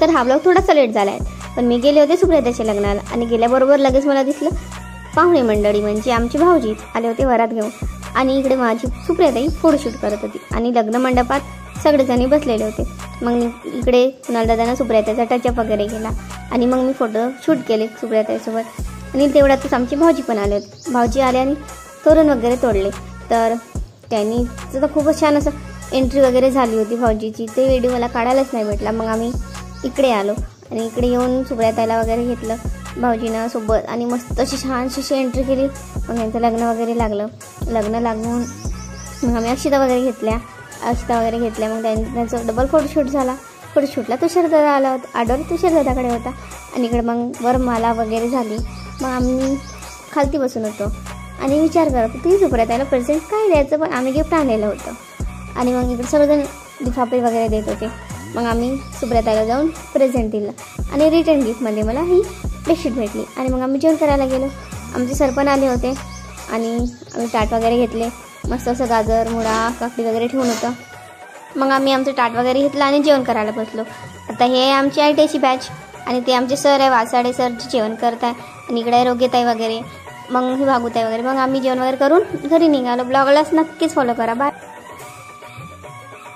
तर हा ब्लॉग थोडासा लेट झाला आहे, पण मी गेले होते सुप्रियाताईच्या लग्नाला आणि गेल्याबरोबर लगेच मला दिसलं पाहुणे मंडळी म्हणजे आमची भाऊजी आले होते वरात घेऊन आणि इकडे माझी सुप्रियाताई फोटोशूट करत होती आणि लग्न मंडपात सगळेजणी बसलेले होते। मग इकडे कुणालदादानं सुप्रियाताईचा टचअप वगैरे केला आणि मग मी फोटो शूट केले सुप्रियाताईसोबत आणि तेवढ्यातच आमची भाऊजी पण आले होते। भाऊजी आले आणि तोरण वगैरे तोडले, तर त्यांनी तर खूपच छान असं एंट्री वगैरे झाली होती भाऊजीची, ते व्हिडिओ मला काढायलाच नाही भेटला। मग आम्ही इकडे आलो आणि इकडे येऊन सुप्रियाताईला वगैरे घेतलं भाऊजीनं सोबत आणि मस्त अशी छानशी अशी एंट्री केली। मग त्यांचं लग्न वगैरे लागलं, लग्न लागून मग आम्ही अक्षता वगैरे घेतल्या मग त्यांचं डबल फोटोशूट झाला। फोटोशूटला तुषारदादा आला होता, आडर तुषारदादाकडे होता आणि इकडे मग वरमाला वगैरे झाली। मग आम्ही खालती बसून होतो आणि विचार करत होतो की सुप्रियाताईला प्रेझेंट काय द्यायचं, पण आम्ही गिफ्ट आणलेलं होतं आणि मग इकडे सर्वजण लिफाफे वगैरे देत होते। मग आम्ही सुप्रियाताईला जाऊन प्रेझेंट दिलं आणि रिटर्न गिफ्टमध्ये मला ही बेडशीट भेटली आणि मग आम्ही जेवण करायला गेलो। आमचे सर पण आले होते आणि आम्ही ताट वगैरे घेतले, मस्त असं गाजर मुळा काकडी वगैरे ठेवून होतं। मग आम्ही आमचं ताट वगैरे घेतलं आणि जेवण करायला बसलो। आता हे आमची ITIची बॅच आणि ते आमचे सर आहे वासाडे सर जे जेवण करत आहे आणि इकडे रोग्यताई वगैरे, मग ही भागुताई वगैरे। मग आम्ही जेवण वगैरे करून घरी निघालो। ब्लॉगलाच नक्कीच फॉलो करा, बाय।